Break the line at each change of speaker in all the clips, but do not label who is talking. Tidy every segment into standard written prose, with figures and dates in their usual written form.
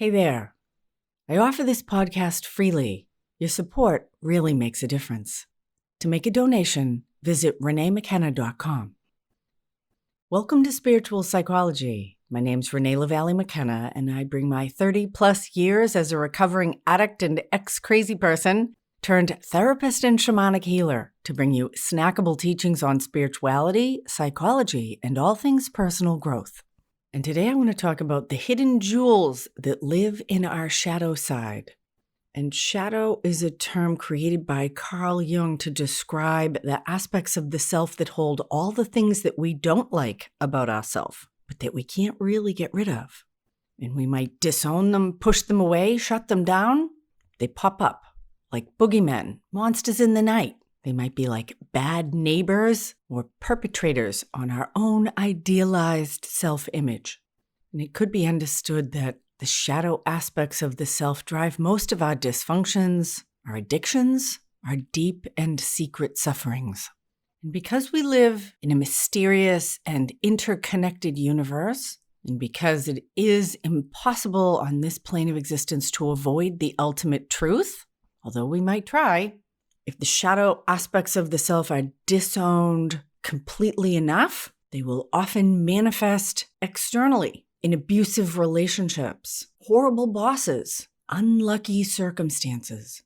Hey there. I offer this podcast freely. Your support really makes a difference. To make a donation, visit reneemckenna.com. Welcome to Spiritual Psychology. My name's Renee LaValle McKenna, and I bring my 30-plus years as a recovering addict and ex-crazy person turned therapist and shamanic healer to bring you snackable teachings on spirituality, psychology, and all things personal growth. And today I want to talk about the hidden jewels that live in our shadow side. And shadow is a term created by Carl Jung to describe the aspects of the self that hold all the things that we don't like about ourselves, but that we can't really get rid of. And we might disown them, push them away, shut them down. They pop up like boogeymen, monsters in the night. They might be like bad neighbors or perpetrators on our own idealized self-image. And it could be understood that the shadow aspects of the self drive most of our dysfunctions, our addictions, our deep and secret sufferings. And because we live in a mysterious and interconnected universe, and because it is impossible on this plane of existence to avoid the ultimate truth, although we might try, if the shadow aspects of the self are disowned completely enough, they will often manifest externally in abusive relationships, horrible bosses, unlucky circumstances.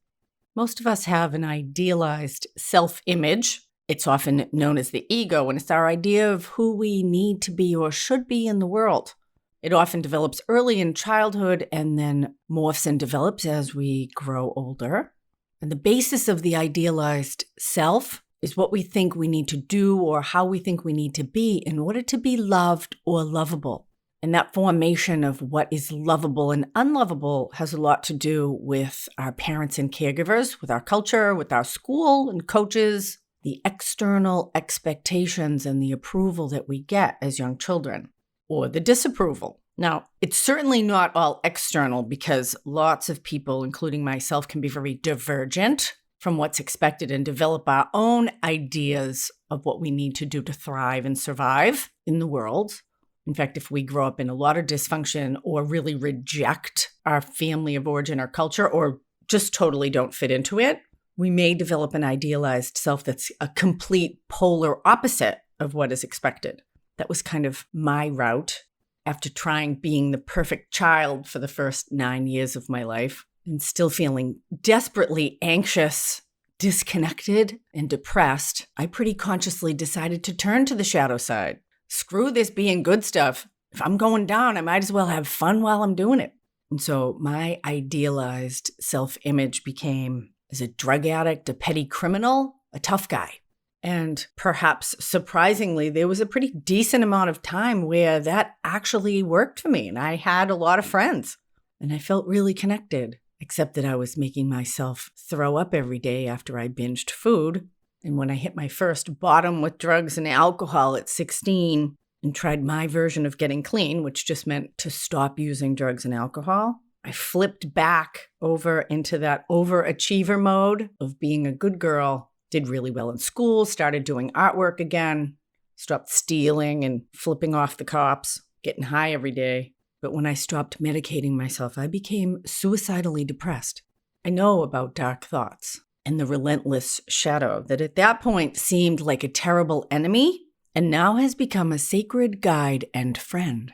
Most of us have an idealized self-image. It's often known as the ego, and it's our idea of who we need to be or should be in the world. It often develops early in childhood and then morphs and develops as we grow older. And the basis of the idealized self is what we think we need to do or how we think we need to be in order to be loved or lovable. And that formation of what is lovable and unlovable has a lot to do with our parents and caregivers, with our culture, with our school and coaches, the external expectations and the approval that we get as young children, or the disapproval. Now, it's certainly not all external because lots of people, including myself, can be very divergent from what's expected and develop our own ideas of what we need to do to thrive and survive in the world. In fact, if we grow up in a lot of dysfunction or really reject our family of origin or culture or just totally don't fit into it, we may develop an idealized self that's a complete polar opposite of what is expected. That was kind of my route after trying being the perfect child for the first 9 years of my life and still feeling desperately anxious, disconnected, and depressed. I pretty consciously decided to turn to the shadow side. Screw this being good stuff. If I'm going down, I might as well have fun while I'm doing it. And so my idealized self-image became as a drug addict, a petty criminal, a tough guy. And perhaps surprisingly, there was a pretty decent amount of time where that actually worked for me. And I had a lot of friends and I felt really connected, except that I was making myself throw up every day after I binged food. And when I hit my first bottom with drugs and alcohol at 16 and tried my version of getting clean, which just meant to stop using drugs and alcohol, I flipped back over into that overachiever mode of being a good girl. Did really well in school, started doing artwork again, stopped stealing and flipping off the cops, getting high every day. But when I stopped medicating myself, I became suicidally depressed. I know about dark thoughts and the relentless shadow that at that point seemed like a terrible enemy and now has become a sacred guide and friend.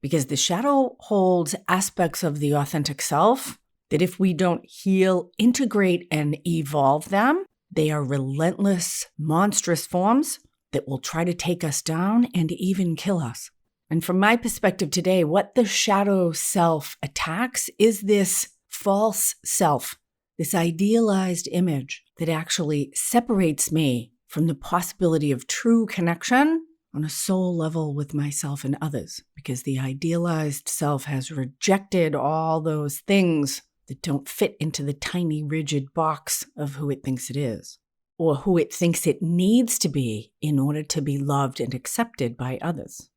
Because the shadow holds aspects of the authentic self that if we don't heal, integrate, and evolve them, they are relentless, monstrous forms that will try to take us down and even kill us. And from my perspective today, what the shadow self attacks is this false self, this idealized image that actually separates me from the possibility of true connection on a soul level with myself and others, because the idealized self has rejected all those things that don't fit into the tiny, rigid box of who it thinks it is, or who it thinks it needs to be in order to be loved and accepted by others.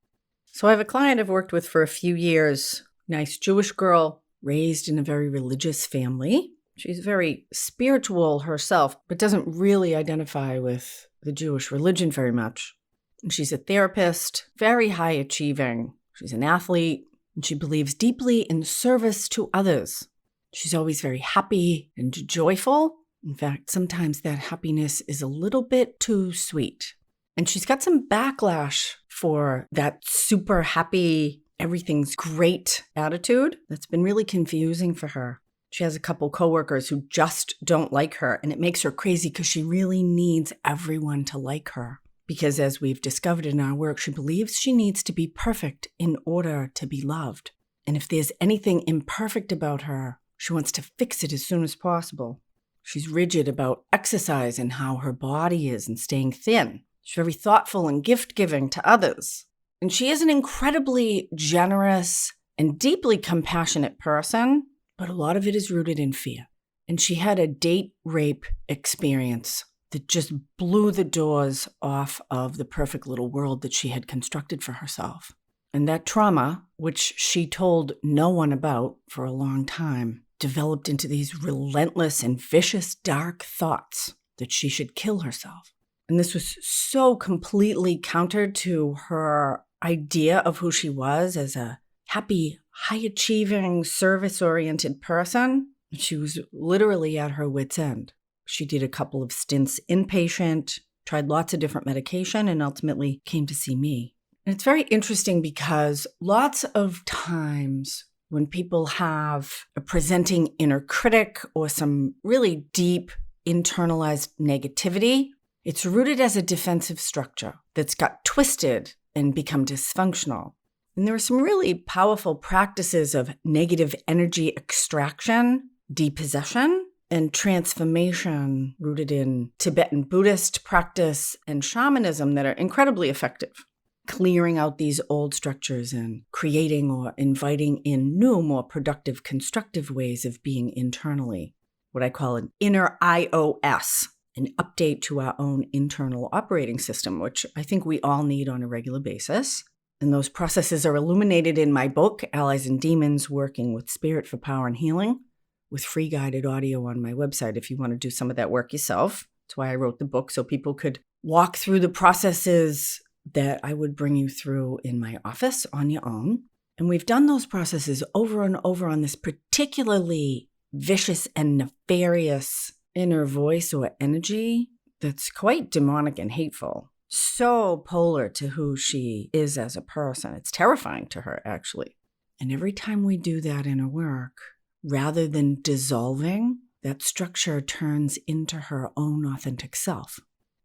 So I have a client I've worked with for a few years, nice Jewish girl, raised in a very religious family. She's very spiritual herself, but doesn't really identify with the Jewish religion very much. And she's a therapist, very high achieving. She's an athlete, and she believes deeply in service to others. She's always very happy and joyful. In fact, sometimes that happiness is a little bit too sweet. And she's got some backlash for that super happy, everything's great attitude that's been really confusing for her. She has a couple coworkers who just don't like her, and it makes her crazy because she really needs everyone to like her. Because as we've discovered in our work, she believes she needs to be perfect in order to be loved. And if there's anything imperfect about her, she wants to fix it as soon as possible. She's rigid about exercise and how her body is and staying thin. She's very thoughtful and gift-giving to others. And she is an incredibly generous and deeply compassionate person, but a lot of it is rooted in fear. And she had a date rape experience that just blew the doors off of the perfect little world that she had constructed for herself. And that trauma, which she told no one about for a long time, developed into these relentless and vicious dark thoughts that she should kill herself. And this was so completely counter to her idea of who she was as a happy, high-achieving, service-oriented person. She was literally at her wit's end. She did a couple of stints inpatient, tried lots of different medication, and ultimately came to see me. And it's very interesting because lots of times when people have a presenting inner critic or some really deep internalized negativity, it's rooted as a defensive structure that's got twisted and become dysfunctional. And there are some really powerful practices of negative energy extraction, depossession, and transformation rooted in Tibetan Buddhist practice and shamanism that are incredibly effective. Clearing out these old structures and creating or inviting in new, more productive, constructive ways of being internally. What I call an inner IOS, an update to our own internal operating system, which I think we all need on a regular basis. And those processes are illuminated in my book, Allies and Demons, Working with Spirit for Power and Healing, with free guided audio on my website if you want to do some of that work yourself. That's why I wrote the book, so people could walk through the processes that I would bring you through in my office on your own. And we've done those processes over and over on this particularly vicious and nefarious inner voice or energy that's quite demonic and hateful. So polar to who she is as a person. It's terrifying to her, actually. And every time we do that inner work, rather than dissolving, that structure turns into her own authentic self.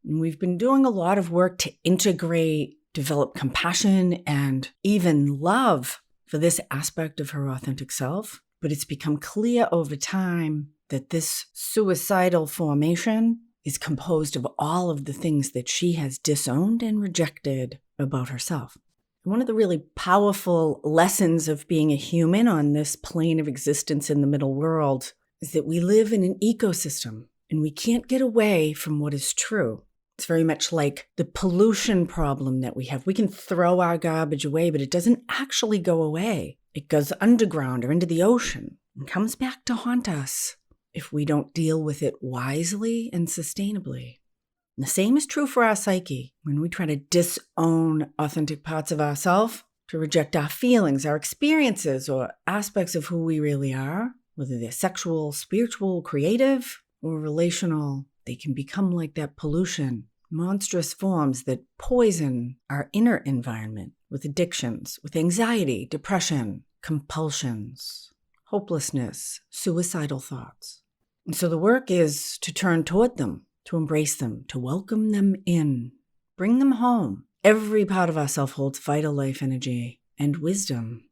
And we've been doing a lot of work to integrate, develop compassion, and even love for this aspect of her authentic self. But it's become clear over time that this suicidal formation is composed of all of the things that she has disowned and rejected about herself. One of the really powerful lessons of being a human on this plane of existence in the middle world is that we live in an ecosystem and we can't get away from what is true. It's very much like the pollution problem that we have. We can throw our garbage away, but it doesn't actually go away. It goes underground or into the ocean and comes back to haunt us if we don't deal with it wisely and sustainably. And the same is true for our psyche. When we try to disown authentic parts of ourselves, to reject our feelings, our experiences, or aspects of who we really are, whether they're sexual, spiritual, creative, or relational, they can become like that pollution, monstrous forms that poison our inner environment with addictions, with anxiety, depression, compulsions, hopelessness, suicidal thoughts. And so the work is to turn toward them, to embrace them, to welcome them in, bring them home. Every part of ourself holds vital life energy and wisdom.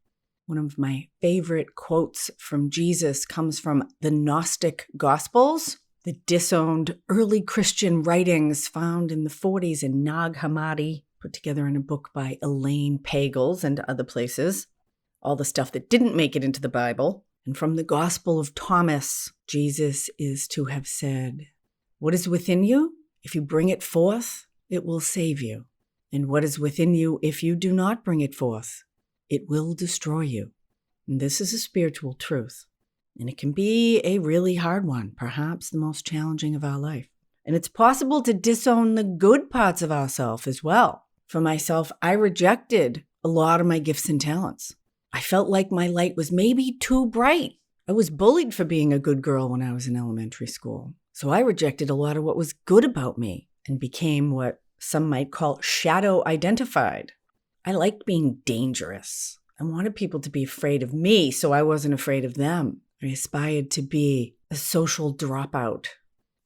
One of my favorite quotes from Jesus comes from the Gnostic Gospels, the disowned early Christian writings found in the 40s in Nag Hammadi, put together in a book by Elaine Pagels and other places. All the stuff that didn't make it into the Bible. And from the Gospel of Thomas, Jesus is to have said, "What is within you? If you bring it forth, it will save you. And what is within you, if you do not bring it forth, it will destroy you." And this is a spiritual truth. And it can be a really hard one, perhaps the most challenging of our life. And it's possible to disown the good parts of ourselves as well. For myself, I rejected a lot of my gifts and talents. I felt like my light was maybe too bright. I was bullied for being a good girl when I was in elementary school. So I rejected a lot of what was good about me and became what some might call shadow identified. I liked being dangerous. I wanted people to be afraid of me, so I wasn't afraid of them. I aspired to be a social dropout.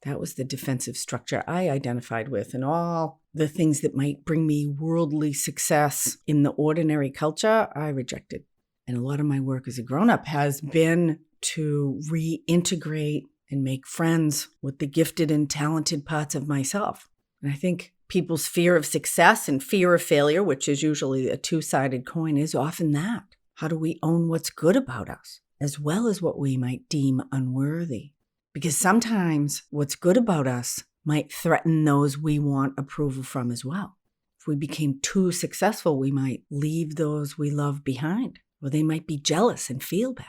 That was the defensive structure I identified with, and all the things that might bring me worldly success in the ordinary culture, I rejected. And a lot of my work as a grown-up has been to reintegrate and make friends with the gifted and talented parts of myself. And I think people's fear of success and fear of failure, which is usually a two-sided coin, is often that. How do we own what's good about us, as well as what we might deem unworthy? Because sometimes what's good about us might threaten those we want approval from as well. If we became too successful, we might leave those we love behind, or they might be jealous and feel bad.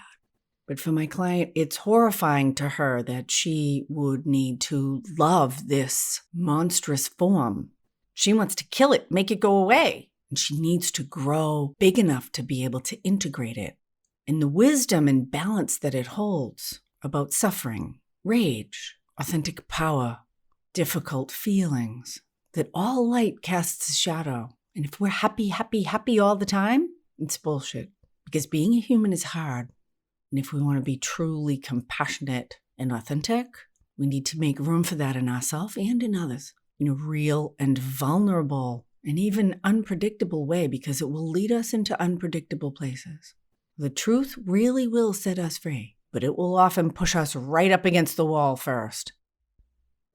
But for my client, it's horrifying to her that she would need to love this monstrous form. She wants to kill it, make it go away. And she needs to grow big enough to be able to integrate it. And the wisdom and balance that it holds about suffering, rage, authentic power, difficult feelings, that all light casts a shadow. And if we're happy all the time, it's bullshit. Because being a human is hard. And if we want to be truly compassionate and authentic, we need to make room for that in ourselves and in others in a real and vulnerable and even unpredictable way, because it will lead us into unpredictable places. The truth really will set us free, but it will often push us right up against the wall first.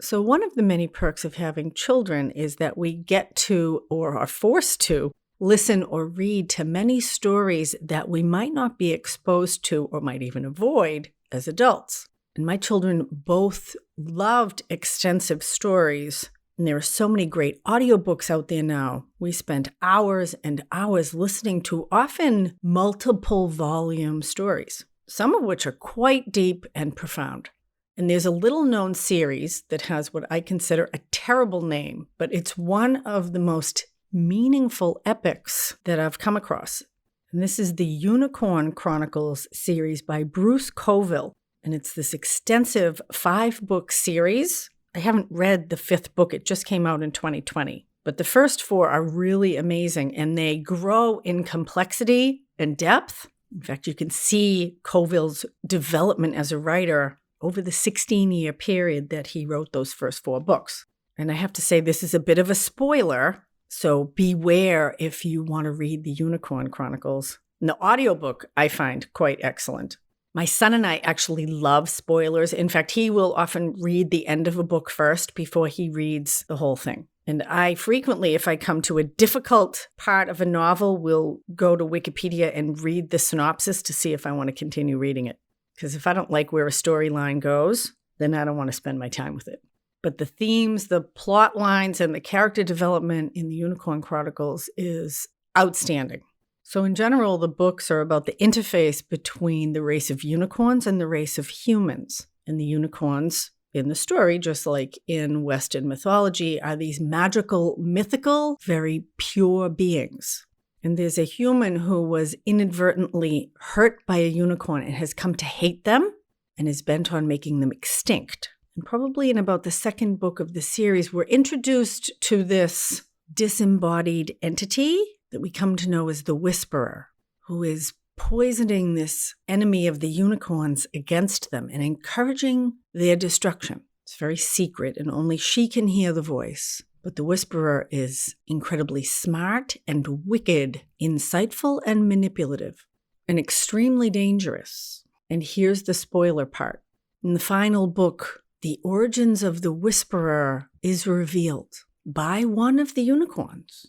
So one of the many perks of having children is that we get to, or are forced to, listen or read to many stories that we might not be exposed to or might even avoid as adults. And my children both loved extensive stories, and there are so many great audiobooks out there now. We spent hours and hours listening to often multiple volume stories, some of which are quite deep and profound. And there's a little-known series that has what I consider a terrible name, but it's one of the most meaningful epics that I've come across. And this is the Unicorn Chronicles series by Bruce Coville. And it's this extensive 5-book series. I haven't read the 5th book. It just came out in 2020. But the first 4 are really amazing, and they grow in complexity and depth. In fact, you can see Coville's development as a writer over the 16-year period that he wrote those first 4 books. And I have to say, this is a bit of a spoiler, so beware if you want to read the Unicorn Chronicles. And the audiobook I find quite excellent. My son and I actually love spoilers. In fact, he will often read the end of a book first before he reads the whole thing. And I frequently, if I come to a difficult part of a novel, will go to Wikipedia and read the synopsis to see if I want to continue reading it. Because if I don't like where a storyline goes, then I don't want to spend my time with it. But the themes, the plot lines, and the character development in the Unicorn Chronicles is outstanding. So in general, the books are about the interface between the race of unicorns and the race of humans. And the unicorns in the story, just like in Western mythology, are these magical, mythical, very pure beings. And there's a human who was inadvertently hurt by a unicorn and has come to hate them and is bent on making them extinct. And probably in about the 2nd book of the series, we're introduced to this disembodied entity that we come to know as the Whisperer, who is poisoning this enemy of the unicorns against them and encouraging their destruction. It's very secret, and only she can hear the voice. But the Whisperer is incredibly smart and wicked, insightful and manipulative, and extremely dangerous. And here's the spoiler part. In the final book, the origins of the Whisperer is revealed by one of the unicorns,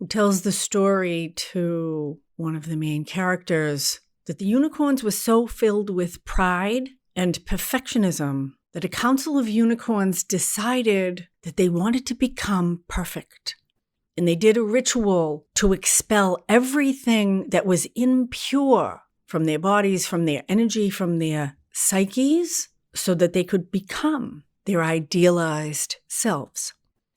who tells the story to one of the main characters that the unicorns were so filled with pride and perfectionism that a council of unicorns decided that they wanted to become perfect. And they did a ritual to expel everything that was impure from their bodies, from their energy, from their psyches, so that they could become their idealized selves.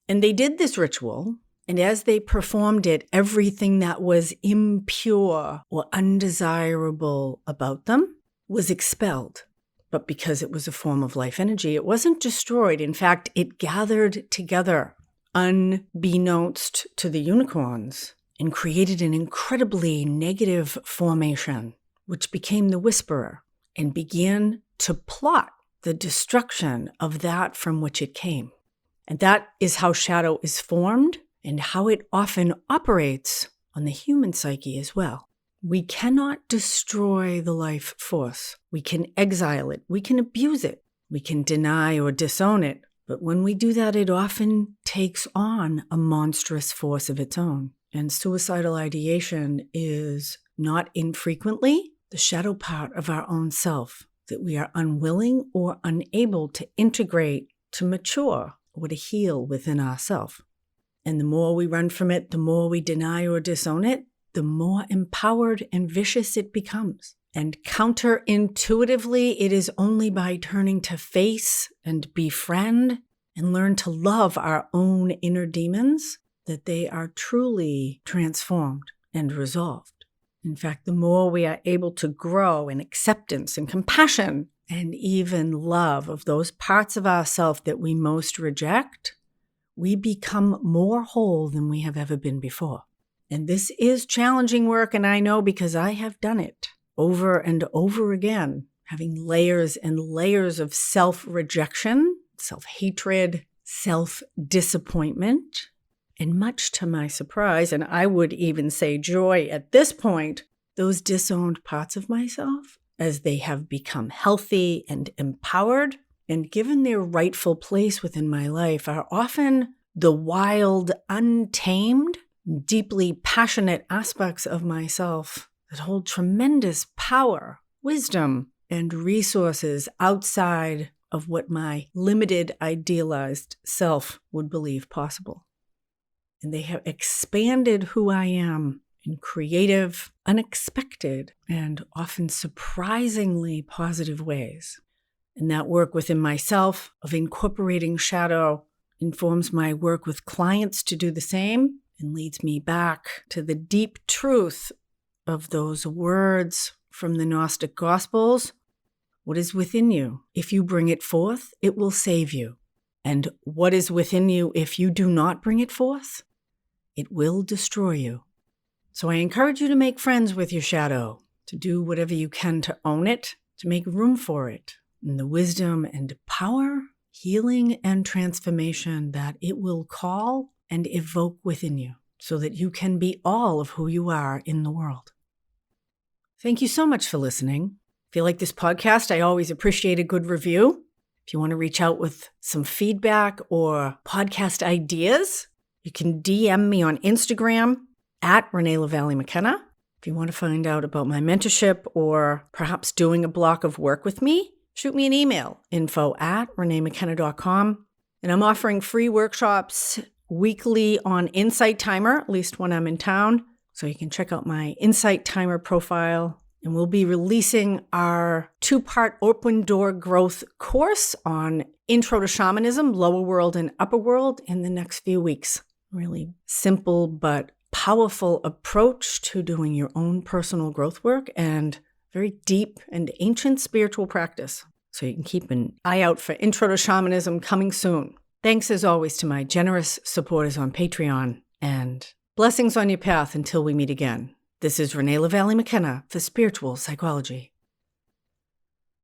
And they did this ritual And as they performed it, everything that was impure or undesirable about them was expelled. But because it was a form of life energy, it wasn't destroyed. In fact, it gathered together, unbeknownst to the unicorns, and created an incredibly negative formation, which became the whisperer and began to plot the destruction of that from which it came. And that is how shadow is formed and how it often operates on the human psyche as well. We cannot destroy the life force. We can exile it. We can abuse it. We can deny or disown it. But when we do that, it often takes on a monstrous force of its own. And suicidal ideation is not infrequently the shadow part of our own self that we are unwilling or unable to integrate, to mature, or to heal within ourselves. And the more we run from it, the more we deny or disown it, the more empowered and vicious it becomes. And counterintuitively, it is only by turning to face and befriend and learn to love our own inner demons that they are truly transformed and resolved. In fact, the more we are able to grow in acceptance and compassion and even love of those parts of ourselves that we most reject, we become more whole than we have ever been before. And this is challenging work, and I know because I have done it over and over again, having layers and layers of self-rejection, self-hatred, self-disappointment, and much to my surprise, and I would even say joy at this point, those disowned parts of myself, as they have become healthy and empowered and given their rightful place within my life, are often the wild, untamed, deeply passionate aspects of myself that hold tremendous power, wisdom, and resources outside of what my limited, idealized self would believe possible. And they have expanded who I am in creative, unexpected, and often surprisingly positive ways. And that work within myself of incorporating shadow informs my work with clients to do the same and leads me back to the deep truth of those words from the Gnostic Gospels. What is within you? If you bring it forth, it will save you. And what is within you if you do not bring it forth? It will destroy you. So I encourage you to make friends with your shadow, to do whatever you can to own it, to make room for it, and the wisdom and power, healing and transformation that it will call and evoke within you so that you can be all of who you are in the world. Thank you so much for listening. If you like this podcast, I always appreciate a good review. If you want to reach out with some feedback or podcast ideas, you can DM me on Instagram at Renee LaValle McKenna. If you want to find out about my mentorship or perhaps doing a block of work with me, shoot me an email, info@reneemckenna.com. And I'm offering free workshops weekly on Insight Timer, at least when I'm in town. So you can check out my Insight Timer profile. And we'll be releasing our 2-part open door growth course on Intro to Shamanism, Lower World and Upper World in the next few weeks. Really simple but powerful approach to doing your own personal growth work and very deep and ancient spiritual practice. So you can keep an eye out for Intro to Shamanism coming soon. Thanks as always to my generous supporters on Patreon, and blessings on your path until we meet again. This is Renee LaValle McKenna for Spiritual Psychology.